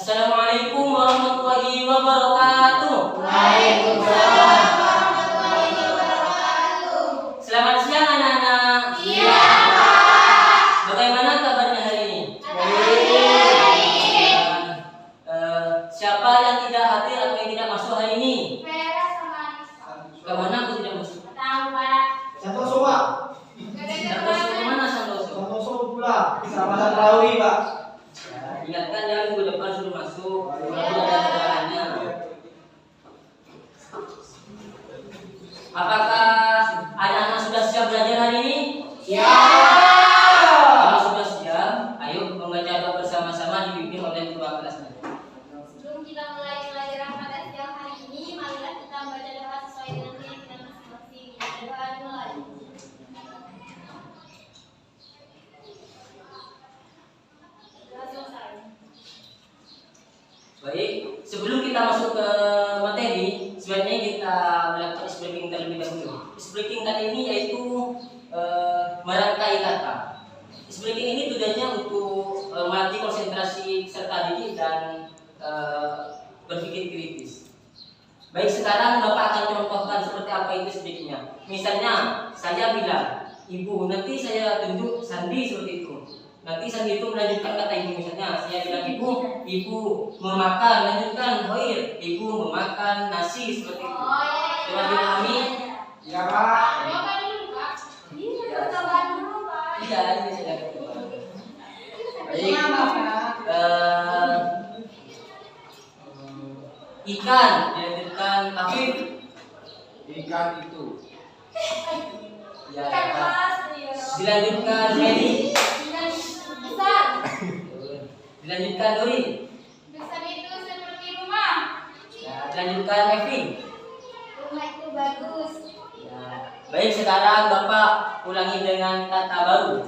Assalamualaikum warahmatullahi wabarakatuh. Waalaikumsalam warahmatullahi wabarakatuh. Selamat siang anak-anak. Iya, Pak. Bagaimana kabarnya hari ini? Baik. Siapa yang tidak hadir atau yang tidak masuk hari ini? Vera sama Anissa. Kemana aku tidak masuk? Tahu, Pak. Santoso, Pak. Santoso kemana Santoso? Santoso pula sama Sanrawi, Pak. Ingatkan ya minggu depan suruh masuk. Walaupun ada kendalanya. Apakah anak-anak sudah siap belajar hari ini? Kalau sudah siap, ayo membaca doa bersama-sama dipimpin oleh ketua kelasnya. Sebelum kita mulai pelajaran pada siang hari ini, marilah kita membaca doa sesuai dengan keyakinan masing-masing. Doa dimulai. Doa selesai. Baik, sebelum kita masuk ke materi, sebaiknya kita melakukan ice breaking terlebih dahulu. Ice breaking kali ini yaitu merangkai kata. Ice breaking ini tujuannya untuk melatih konsentrasi peserta didik dan berpikir kritis. Baik, sekarang Bapak akan contohkan seperti apa itu ice breakingnya. Misalnya, saya bilang, Ibu, nanti saya tunjuk sandi seperti itu. Nanti sandi itu melanjutkan kata ibu, misalnya saya bilang ibu memakan, lanjutkan hoir, ibu memakan nasi seperti itu. Coba dipahami? Iya, Pak. Coba dulu, Pak. Ini percobaan dulu, Pak. Iya, ini saya coba. Baik. Ikan dilanjutkan Afif. Ikan itu. Ya, Ikan Pak. mas, Dilanjutkan Meli. ikan besar. Dilanjutkan Dori. Besar itu seperti rumah. Ya, dilanjutkan Evi. Rumah itu bagus. Ya. Baik, sekarang Bapak ulangi dengan kata baru.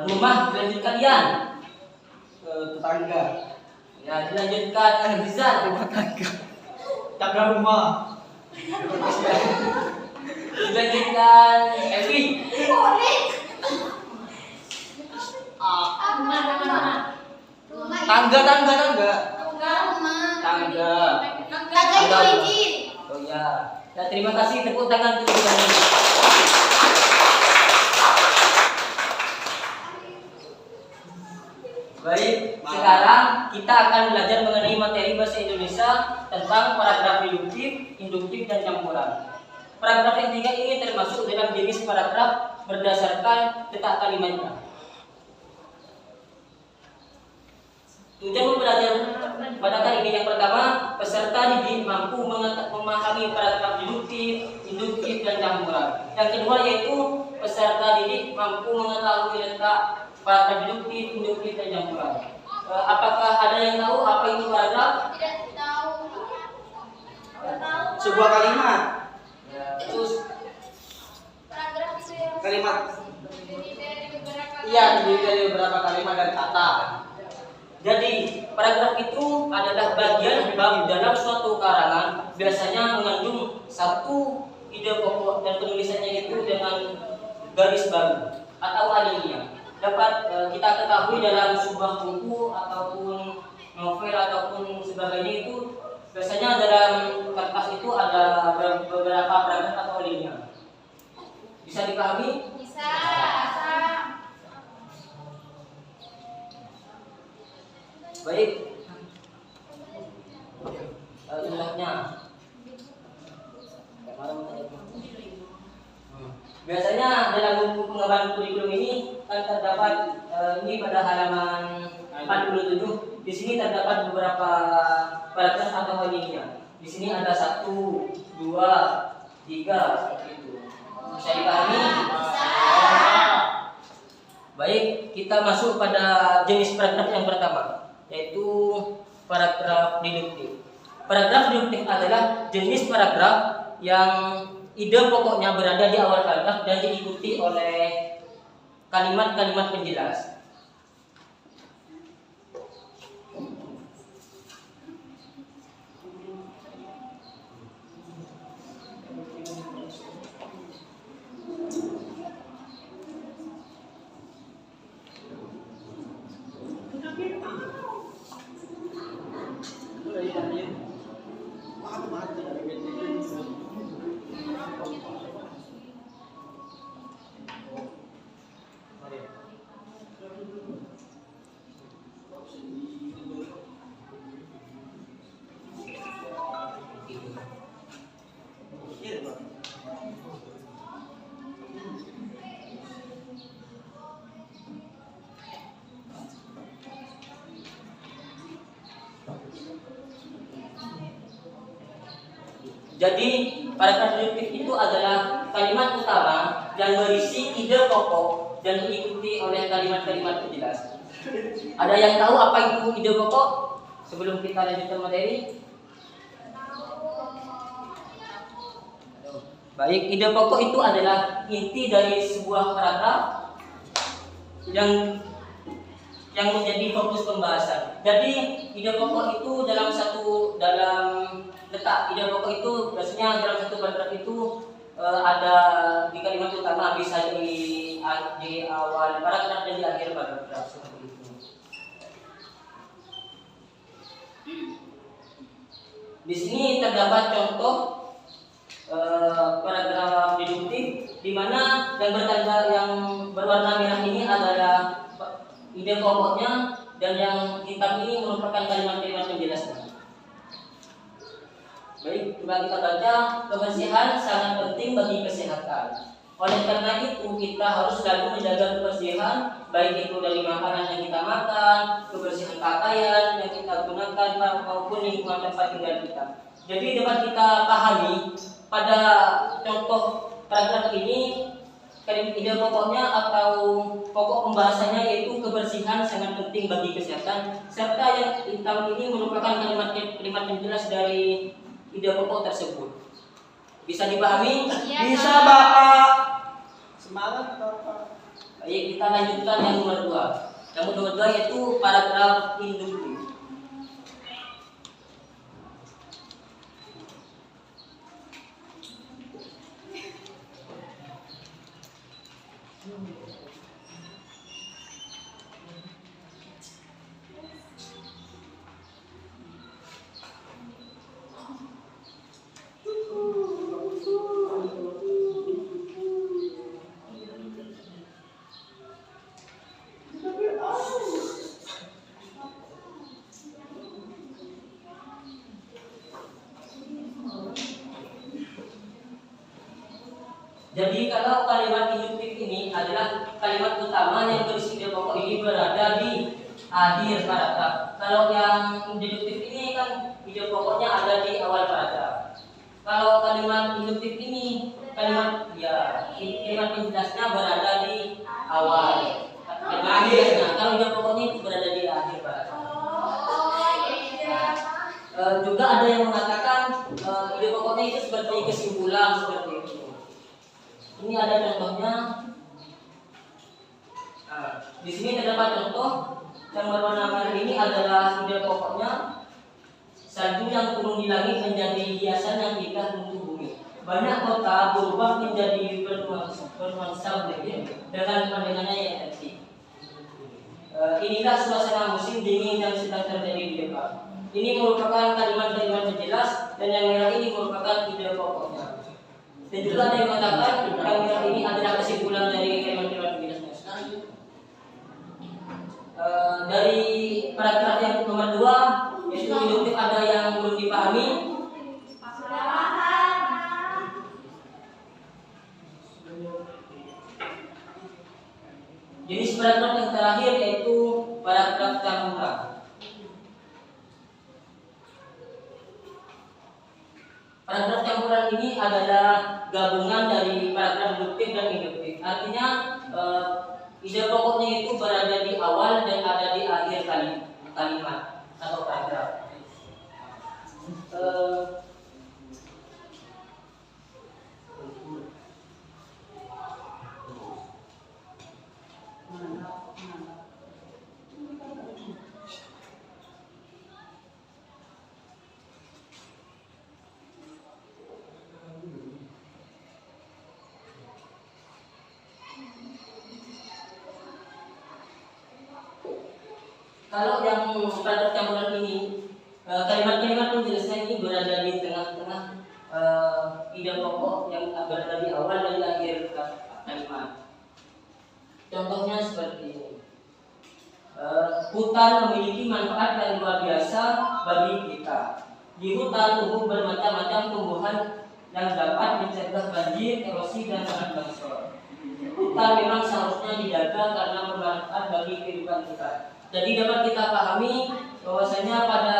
Rumah dilanjutkan Ian. Tetangga. Ya, dilanjutkan Rizal. Rumah tangga. Tangga rumah. Dilanjutkan Evi. Boleh. Rumah Tangga. Tangga itu izin. Oh ya. Ya, terima kasih, tepuk tangan untuk kalian. Baik, sekarang kita akan belajar mengenai materi bahasa Indonesia tentang paragraf deduktif, induktif, dan campuran. Paragraf yang tiga ini termasuk dalam jenis paragraf berdasarkan letak kalimatnya. Tujuan belajar pada kali ini yang pertama, peserta didik mampu memahami paragraf deduktif, induktif, dan campuran. Yang kedua yaitu peserta didik mampu mengetahui letak paragraf deduktif, induktif, dan campuran. Apakah ada yang tahu apa itu paragraf? Tidak tahu. Tidak tahu. Sebuah kalimat. Terus Paragraf itu yang Kalimat. terdiri dari beberapa Iya, terdiri dari beberapa kalimat dan kata. jadi paragraf itu adalah bagian bab dalam suatu karangan, biasanya mengandung satu ide pokok dan penulisannya itu dengan garis baru atau alinea. Dapat kita ketahui dalam sebuah buku ataupun novel ataupun sebagainya itu biasanya dalam kertas itu ada beberapa paragraf atau alinea. Bisa dipahami? bisa. Baik. Jumlahnya. Biasanya dalam buku pengembangan kurikulum ini kan terdapat ini pada halaman 47. Di sini terdapat beberapa paragraf atau alinea. Di sini ada 1, 2, 3 seperti itu. Bisa dipahami? Baik, kita masuk pada jenis paragraf yang pertama, yaitu paragraf deduktif. Paragraf deduktif adalah jenis paragraf yang ide pokoknya berada di awal paragraf dan diikuti oleh kalimat-kalimat penjelas. Jadi paragraf deduktif itu adalah kalimat utama yang berisi ide pokok dan diikuti oleh kalimat-kalimat penjelas. Ada yang tahu apa itu ide pokok? Sebelum kita lanjutkan materi. Baik, ide pokok itu adalah inti dari sebuah paragraf yang menjadi fokus pembahasan. Jadi ide pokok itu dalam letak ide pokok itu biasanya dalam satu paragraf itu ada di kalimat utama, bisa di awal paragraf dan di akhir paragraf seperti itu. Di sini terdapat contoh paragraf deduktif di mana yang berwarna merah ini adalah ide pokoknya dan yang hitam ini merupakan kalimat-kalimat penjelasnya. Baik, coba kita baca. Kebersihan sangat penting bagi kesehatan. Oleh karena itu kita harus selalu menjaga kebersihan, baik itu dari makanan yang kita makan, kebersihan pakaian yang kita gunakan, maupun lingkungan tempat tinggal kita. Jadi dapat kita pahami pada contoh paragraf ini, ide pokoknya atau pokok pembahasannya yaitu kebersihan sangat penting bagi kesehatan, serta yang hitam ini merupakan kalimat penjelas dari ide pokok tersebut. Bisa dipahami? Iya, Bisa, Kak. Bapak. Semangat, Bapak. Baik, kita lanjutkan yang nomor 2. Yang nomor 2 yaitu paragraf induktif. Jadi kalau kalimat induktif ini adalah kalimat utama yang berisi ide pokok ini berada di akhir paragraf. Kalau yang deduktif ini kan ide pokoknya ada di awal paragraf. Kalau kalimat induktif ini kalimat penjelasnya berada di awal. Akhirnya kalau ide pokoknya itu berada di akhir paragraf. Juga ada yang mengatakan ide pokoknya itu seperti kesimpulan seperti itu. Ini ada contohnya. Di sini terdapat contoh yang berwarna merah ini adalah ide pokoknya. Salju yang turun di langit menjadi hiasan yang indah untuk bumi. Banyak kota berubah menjadi bernuansa dengan pemandangannya yang cantik. Inilah suasana musim dingin yang sedang terjadi di depan. Ini merupakan kalimat-kalimat penjelas dan yang merah ini merupakan ide pokoknya. Dan juga ada yang mengatakan yang merah ini adalah kesimpulan dari kalimat-kalimat penjelasnya. Dari paragraf yang nomor 2 yaitu induktif, ada yang belum dipahami? Jenis paragraf yang terakhir yaitu paragraf campuran. Paragraf campuran ini adalah gabungan dari paragraf deduktif dan induktif. Artinya ide pokoknya itu berada di awal dan ada di akhir kalimat atau paragraf. Kalau yang paragraf campuran ini, kalimat-kalimat penjelasnya ini berada di tengah-tengah ide pokok yang berada di awal dan di akhir kalimat. Contohnya seperti ini. Hutan memiliki manfaat yang luar biasa bagi kita. Di hutan tumbuh bermacam-macam tumbuhan yang dapat mencegah banjir, erosi, dan tanah longsor. Hutan memang seharusnya dijaga karena bermanfaat bagi kehidupan kita. Jadi dapat kita pahami bahwasanya pada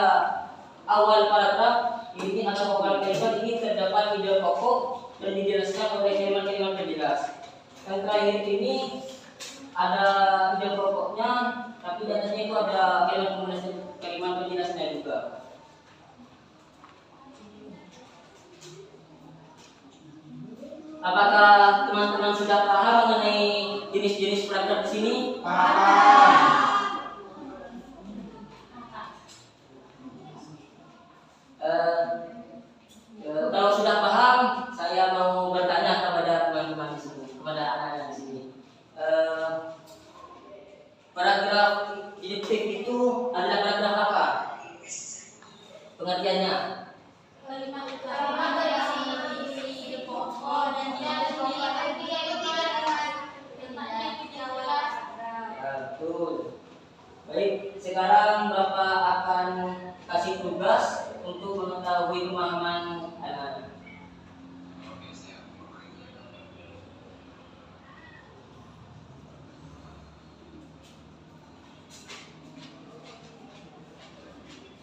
awal paragraf ini atau kalimat ini terdapat ide pokok dan dijelaskan oleh kalimat-kalimat penjelas. Yang terakhir ini ada ide pokoknya, tapi di atasnya itu ada kalimat penjelasnya juga. Apakah teman-teman sudah paham mengenai jenis-jenis paragraf di sini? Kalau sudah paham, saya mau bertanya kepada teman-teman di sini, kepada anak-anak di sini. Paragraf didiktif itu adalah paragraf apa? Pengertiannya? Kalimat utama dari ide pokok dan Betul. Baik, sekarang Bapak akan kasih tugas untuk mengetahui pemahaman anak-anak.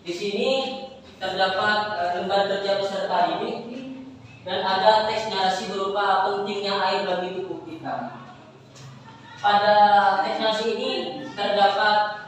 Di sini terdapat lembar kerja peserta didik dan ada teks narasi berupa pentingnya air bagi tubuh kita. Pada teks narasi ini terdapat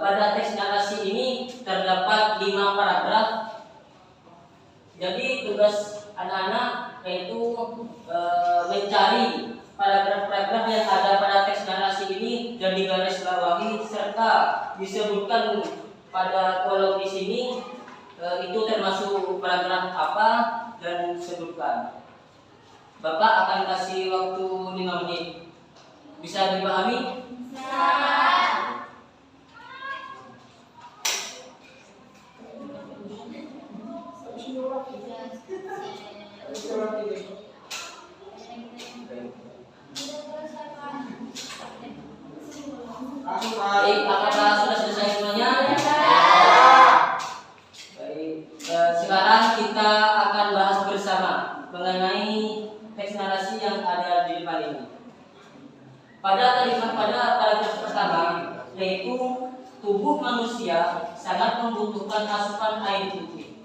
pada teks narasi ini terdapat 5 paragraf. Jadi tugas anak-anak yaitu mencari paragraf-paragraf yang ada pada teks narasi ini dan digarisbawahi serta disebutkan pada kolom di sini itu termasuk paragraf apa dan sebutkan. Bapak akan kasih waktu 5 menit. Bisa dipahami? Baik, apakah sudah selesai semuanya? Baik, sekarang kita akan bahas bersama mengenai teks narasi yang ada di depan ini. Pada paragraf pertama, yaitu tubuh manusia sangat membutuhkan asupan air putih.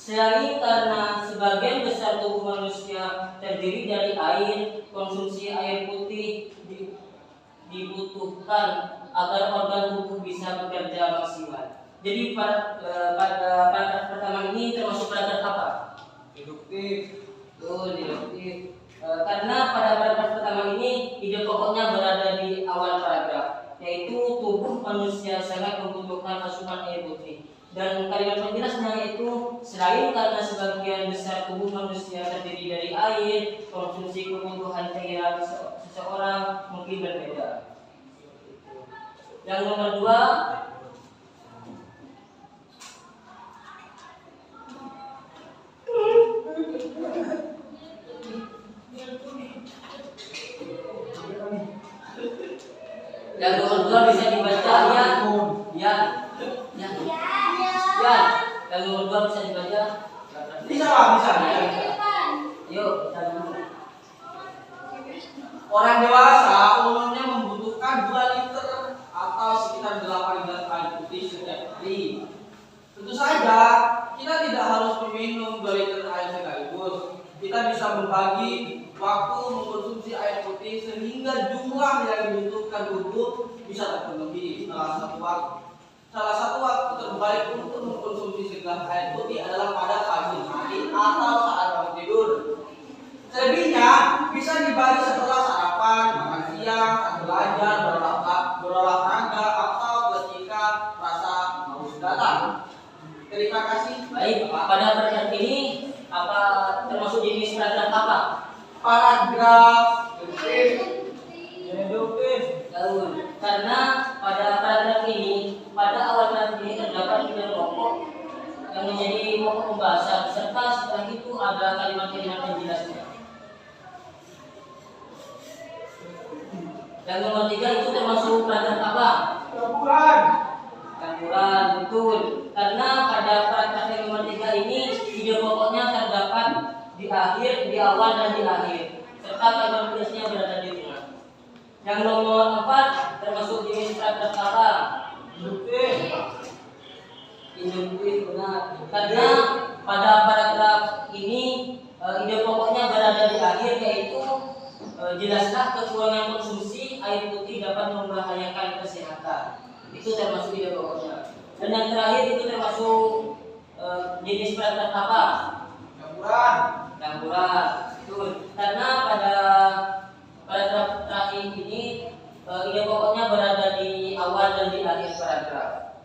Selain karena sebagian besar tubuh manusia terdiri dari air, konsumsi air putih dibutuhkan agar organ tubuh bisa bekerja maksimal. Jadi pada paragraf pertama ini termasuk paragraf apa? Deduktif. Deduktif. Karena pada paragraf pertama ini ide pokoknya berada di awal paragraf, yaitu tubuh manusia sangat membutuhkan asupan air putih. Dan kalimat penjelasnya yaitu selain karena sebagian besar tubuh manusia terdiri dari air, konsumsi kebutuhan cairan seseorang mungkin berbeda. Yang nomor 2, bisa dibaca ya. Yang nomor 2 bisa dibaca. Bisa. Yuk, kita dulu. Orang dewasa umumnya membutuhkan 2 liter atau sekitar 8 gelas air putih setiap hari. Tentu saja, kita tidak harus meminum 2 liter air sekaligus. Kita bisa membagi waktu mengkonsumsi air putih sehingga jumlah yang dibutuhkan tubuh bisa terpenuhi salah satu waktu terbaik untuk mengkonsumsi segelas air putih adalah pada pagi hari atau saat bangun tidur. Selebihnya bisa dibagi setelah sarapan, makan siang, saat belajar, berolahraga, atau ketika rasa haus datang. Terima kasih. Baik, pada paragraf ini apa termasuk jenis paragraf apa? Paragraf deduktif. Karena pada paragraf ini, pada awal paragraf ini terdapat ide pokok yang menjadi pokok pembahasan serta setelah itu ada kalimat-kalimat penjelasnya. Yang nomor 3 itu termasuk paragraf apa? campuran. Campuran, betul. Karena pada paragraf yang nomor 3 ini ide pokoknya terdapat di akhir, di awal dan di akhir, serta kalimat tulisnya berada di tengah. Yang nomor 4 termasuk jenis paragraf apa? Induktif, benar. Karena pada paragraf ini ide pokoknya berada di akhir, yaitu jelaslah kekurangan konsumsi air putih dapat membahayakan kesehatan. Itu termasuk ide pokoknya. Dan yang terakhir itu termasuk jenis paragraf apa? Campuran. Betul. Karena pada paragraf terakhir ini ide pokoknya berada di awal dan di akhir paragraf.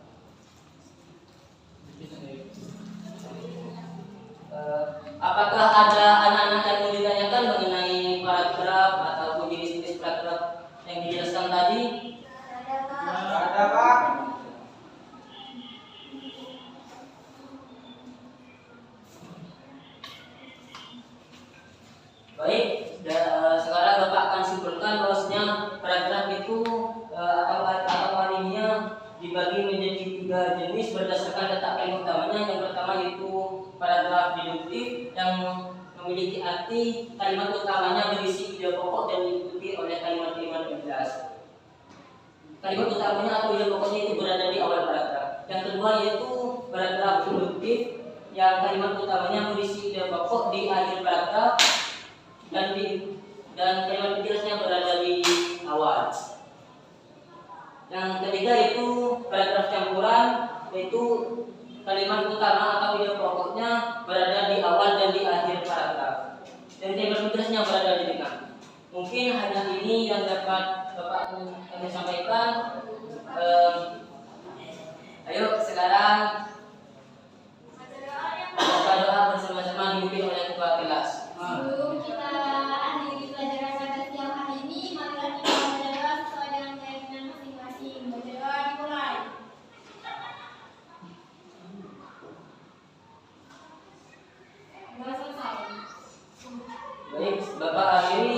Apakah ada anak-anak yang mau ditanyakan mengenai paragraf ataupun jenis-jenis paragraf yang dijelaskan tadi? Ada Pak. Baik, sekarang Bapak akan simpulkan bahwasanya paragraf itu atau alinea dibagi menjadi 3 jenis berdasarkan letak kalimat utamanya. Yang pertama yaitu paragraf deduktif yang memiliki arti kalimat utamanya berisi ide pokok dan diikuti oleh kalimat-kalimat penjelas. Kalimat utamanya atau ide pokoknya itu berada di awal paragraf. Yang kedua yaitu paragraf induktif yang kalimat utamanya berisi ide pokok di akhir paragraf dan kalimat penjelasnya berada di awal. Yang ketiga itu paragraf campuran, yaitu kalimat utama atau ide pokoknya berada di awal dan di akhir paragraf, dan kalimat penjelasnya berada di tengah. Mungkin hanya ini yang dapat Bapak kami sampaikan. Ayo sekarang kita doa bersama-sama dipimpin oleh ketua kelas. Sebelum kita akhiri pelajaran pada siang hari ini, marilah kita membaca doa sesuai dengan keyakinan masing-masing. Baca doa dimulai. Doa selesai. Baik, Bapak akhiri